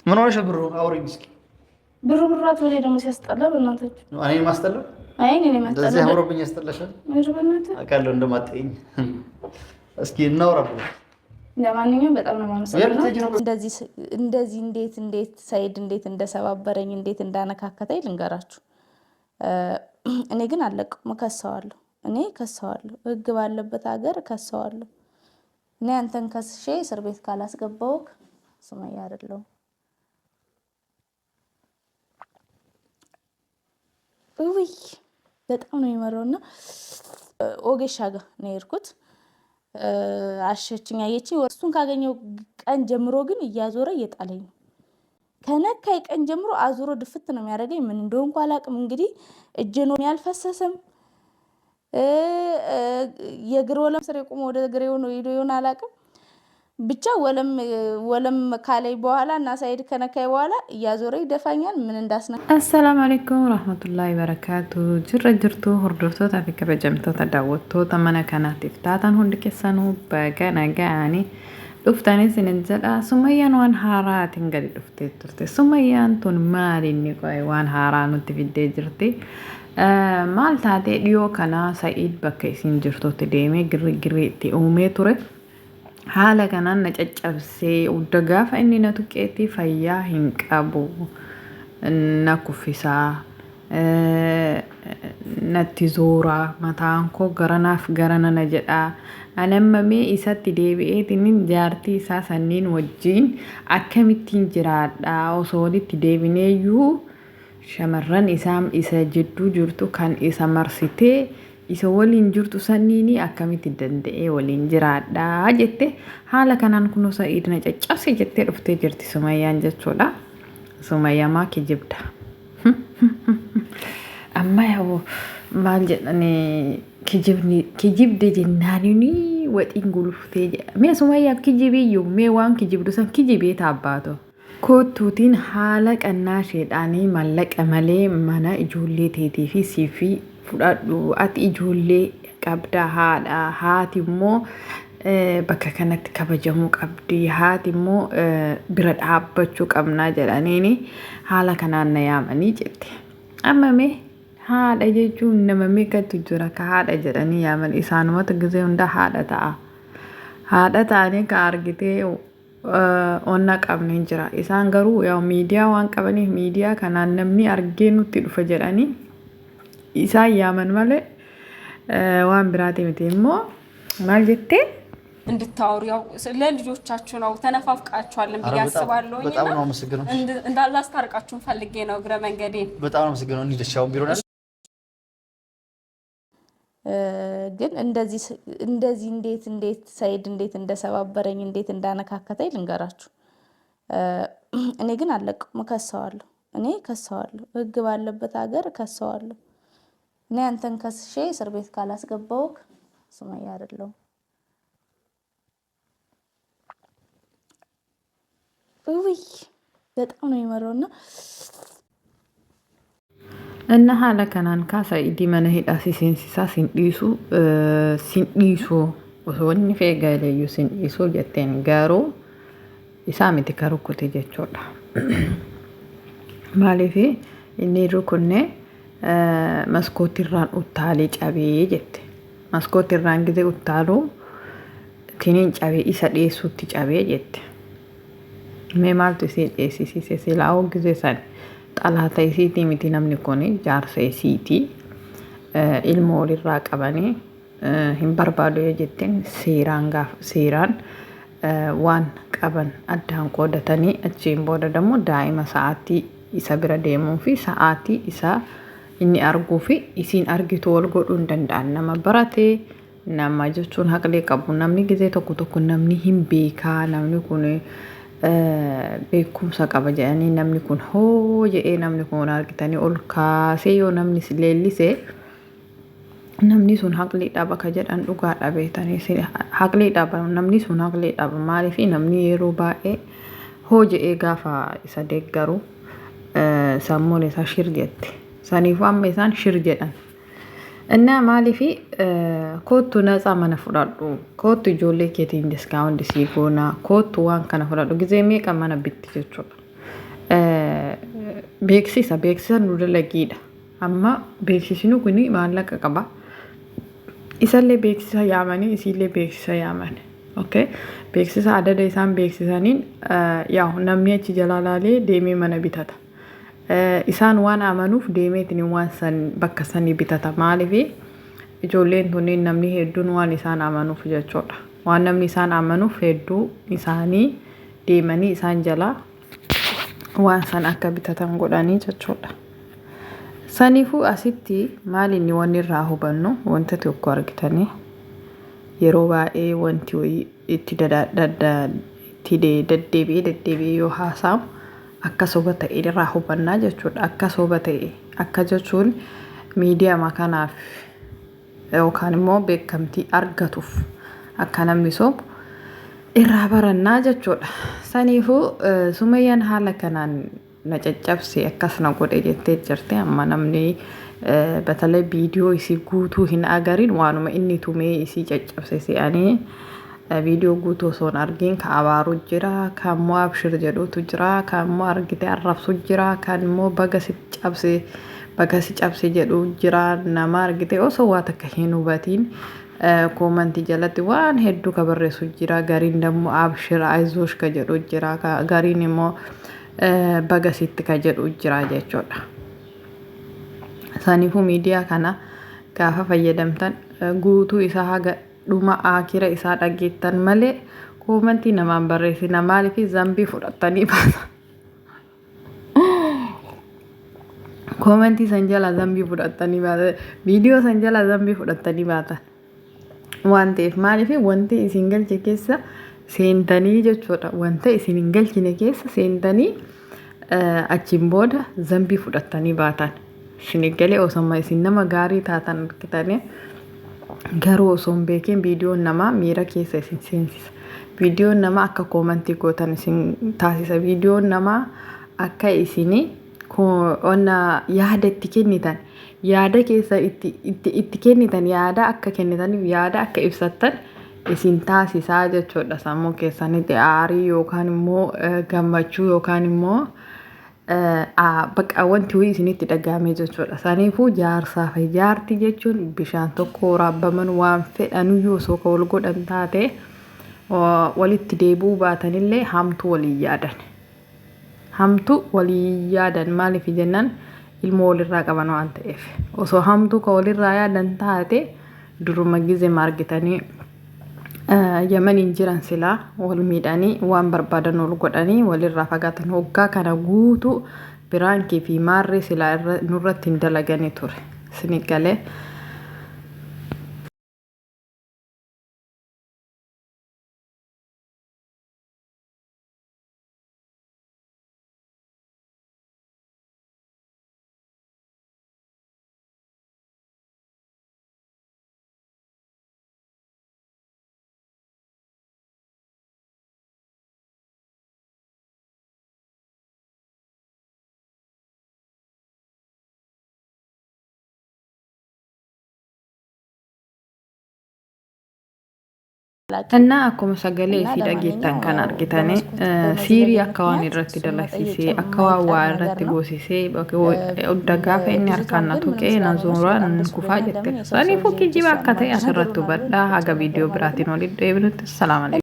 ምን ሆነሽ ብሩ አውሪኝ እስኪ። ብራት ወደ ደግሞ ሲያስጠላ በእናታችሁ። እኔ ማስጠላ? አይ እኔ ማስጠላ። እንደዚህ አምሮብኝ ያስጠላሻል? አውቃለሁ እንደማትይኝ። እስኪ እናውራበት። ለማንኛውም በጣም ነው የማመሰግነው። እንደዚህ እንዴት ሳይድ እንዴት እንደሰባበረኝ እንዴት እንዳነካከተኝ ልንገራችሁ። እኔ ግን አለቅም፣ ከሰዋለሁ። እኔ ከሰዋለሁ፣ ህግ ባለበት ሀገር ከሰዋለሁ። እኔ አንተን ከስሼ እስር ቤት ካላስገባውክ ሱመያ አይደለሁም። ውይ በጣም ነው የመረውና ኦጌሻ ጋር ነው የሄድኩት። አሸችኝ፣ አየችኝ። እሱን ካገኘው ቀን ጀምሮ ግን እያዞረ እየጣለኝ ነው። ከነካይ ቀን ጀምሮ አዞሮ ድፍት ነው የሚያደርገኝ። ምን እንደሆንኩ አላውቅም። እንግዲህ እጄ ነው ያልፈሰሰም የእግር ወለም ስር የቆመ ወደ እግሬ ነው ሄዶ ይሆን አላውቅም። ብቻ ወለም ካላይ በኋላ እና ሳይድ ከነካይ በኋላ እያዞረ ይደፋኛል። ምን እንዳስነካ። አሰላሙ አለይኩም ወራህመቱላሂ ወበረካቱ። ጅርቱ ሁርዶቶ ታፊከ በጀምቶ ተዳወቶ ተመነ ከናት ፍታታን ሁንድ ከሰኑ በገነጋኒ ዱፍታኔ ሲንጀዳ ሱመያን ዋን ሃራት እንገዲ ዱፍቴ ቱርቴ ሱመያን ቱን ማሊኒ ቆይ ዋን ሃራኑት ፊዴ ጅርቴ ማልታቴ ዲዮ ከና ሰኢድ በከ ሲንጅርቶት ዴሜ ግርግሪ ቲ ኡሜ ቱሬ haala kanaan na caccabsee udda gaafa inni na tuqeetti fayyaa hin qabu na kuffisaa natti zooraa mataan koo garanaaf garana na jedhaa anamma mee isatti deebi'eetiin jaartii isaa sanniin wajjiin akkamittiin jiraadhaa osoo walitti deebineeyyuu shamarran isa jidduu jirtu kan isa marsitee isa waliin jirtu sanniini akkamitti danda'ee waliin jiraadhaa jette haala kanaan kunoo Sa'iid na caccabse jettee dhuftee jirti Sumayyaan jechuudha. Sumayyaa maa kijibda amma yoo maal jedhanii kijibde jennaani waxiin guluftee jedha mee Sumayyaa kijibiyyuu mee waan kijibdu san kijibee taabbaatu kootuutiin haala qannaa sheedhaanii mallaqa malee mana ijoollee teetii fi siifi fudhadhu ati ijoollee qabda haati immoo bakka kanatti kabajamuu qabdi haati immoo bira dhaabbachuu qabnaa jedhaniini haala kanaan na yaamanii jette. Amma mee haadha jechuun nama meeqatu jira ka haadha jedhanii yaaman isaanumatu gisee hunda haadha ta'a. Haadha ta'anii ka argitee onna qabne jira. Isaan garuu yaa miidiyaa waan qabaniif miidiyaa kanaan namni argee nutti dhufa jedhanii isaan yaaman malee waan biraati miti immoo maal jettee እንድታወሩ ያው ለልጆቻችሁ ነው ተነፋፍቃችኋልን ብዬ አስባለሁ። በጣም ነው አመሰግነው። እንዳላስታርቃችሁን ፈልጌ ነው እግረ መንገዴ። በጣም ነው አመሰግነው። እንዲደሻው ቢሮ ነው ግን እንደዚህ እንዴት ሳይድ እንዴት እንደሰባበረኝ እንዴት እንዳነካከተኝ ልንገራችሁ። እኔ ግን አለቅም፣ ከሰዋለሁ። እኔ ከሰዋለሁ፣ ህግ ባለበት ሀገር ከሰዋለሁ። እኔ አንተን ከስሼ እስር ቤት ካላስገባውክ ሱመያ አይደለሁም። ውይ በጣም ነው የመረውና እና haala kanaan Sa'iid mana hidhaa seensisaa sin dhiisu osoo inni feegaleeyyuu sin dhiisu jetteen garuu isaa miti ka rukkute jechuudha. Maaliif inni rukunne maskootirraan uttaalee cabee jette. Maskootirraan gisee uttaaluu tiniin cabee isa dheessuutti cabee jette. Mee maaltu isii dheessisiise silaa gisee san xalaata isiitii miti namni kun jaarsa isiitii ilma walirraa qabanii hin barbaadu jetteen seeraan waan qaban addaan qoodatanii achiin booda dammoo daa'ima sa'aatii isa bira deemuu fi sa'aatii isaa inni arguu fi isiin argitu wal godhuu hin danda'an. Nama baratee nama jechuun haqlee qabu namni gisee tokko namni hin beekaa namni kun beekumsa qaba jedhanii namni kun hoo jedhee namni kun argitanii ol kaasee yoo namni leellisee namni sun haqlee dhaba ka jedhan dhugaa dhabeetanii haqlee dhaba namni sun haqlee dhaba maaliif namni yeroo baay'ee hoo jedhee gaafa isa deeggaru sammuun isaa shir jette saniifuu amma isaan shir jedhan. እና ማሊፊ ኮቱ ነፃ መነ ፍዳዱ ኮቱ ጆሌ ኬቲን ዲስካውንት ሲጎና ኮቱ ዋን ከነ ፍዳዱ ጊዜ ሜቀ መነ ቢት ጀቹ beeksisa nu dalagiidha. Amma beeksisni kun maallaqa qaba. Isallee beeksisa yaamanii isiillee beeksisa yaaman. Okay, beeksisa adada isaan beeksisaniin yaa namni achi jala laalee deemee mana bitata. Isaan waan amanuuf deemeetiin waan san bakka sanii bitata. Maaliif ijoolleen tunniin namni hedduun waan isaan amanuuf jechuudha. Waan namni isaan amanuuf hedduu isaanii deemanii isaan jala waan san akka bitatan godhanii jechuudha. Saniifuu asitti maal inni wanni irraa hubannu wanta tokko argitanii yeroo baay'ee wanti itti deddeebi'ee yoo haasa'amu akka soba ta'e irraa hubannaa jechuudha. Akka soba ta'e akka jechuun miidiyaa makanaaf yookaan immoo beekamtii argatuuf akka namni sobu irraa barannaa jechuudha. Saniifuu Sumayyaan haala kanaan na caccabse akkas na godhe jettee jirte. Amma namni በተለይ ቪዲዮ isi guutuu hin agarin waanuma inni tumee isi caccabse si'anii ቪዲዮ guutuu osoo hin argin ka abaaru jira, kan immoo abshir jedhutu jira, kan immoo argite arrabsu jira, kan immoo baga si cabse jedhu jira. Nama argite osoo waa takka hin hubatiin koomantii jalatti waan hedduu ka barreessu jira. Gariin dammoo abshir aizosh ka jedhu jira, gariin immoo baga sitti ka jedhu jira jechuudha. Saniifuu miidiyaa kana gaafa fayyadamtan guutuu isaa haga dhuma akira isaa dhageettan malee koomantii namaan barreessina. Maaliif zambii fudhattanii baata. Koomantii san jala zambii fudhattanii baata. Viidiyoo san jala zambii fudhattanii baata. Waan ta'eef maaliif wanti isin galche keessa seentanii jechuudha. Wanta isin hin galchine keessa seentanii achiin booda zambii fudhattanii baatan. Sinigale osoma isin nama gaarii taatan argitanii garuu osoo hin beekin viidiyoon nama miira keessa isin seensisa. Viidiyoon nama akka koomantii gootan isin taasisa. Viidiyoon nama akka isin yaada itti kennitan, yaada keessa itti kennitan, yaada akka kennitaniif yaada akka ibsattan isin taasisaa jechuudha. Sammuu keessanitti aarii yookaan immoo gammachuu yookaan immoo bakka wanti ho'i isinitti dhagahame jechuudha. Saniifuu jaarsaa fi jaartii jechuun bishaan tokko waraabbaman waan fedhanuyyuu osoo ka wal godhan taate walitti deebi'uu baatanillee hamtu walii yaadan. Hamtu walii yaadan maaliif jennaan ilmoo walirraa qaban waan ta'eef. Osoo hamtu ka walirraa yaadan taate duruma gize margitanii Yamaniin jiran silaa wal miidhanii waan barbaadan ol godhanii walirraa fagaatan. Hoggaa kana guutuu biraankii fi maarree silaa nurratti hin dalaganii ture. Sinigalee እና akkuma sagalee fi dhageettan kan argitanii siirii akka waan irratti dalagsisee akka waan irratti goosisee odda gaafa inni harkaan na tuqee na zooraan kufaa jette. Saniifuu kijiba akka ta'e asirratti hubadhaa. Haga viidiyoo biraatiin walitti deebinutti salaam alaikum.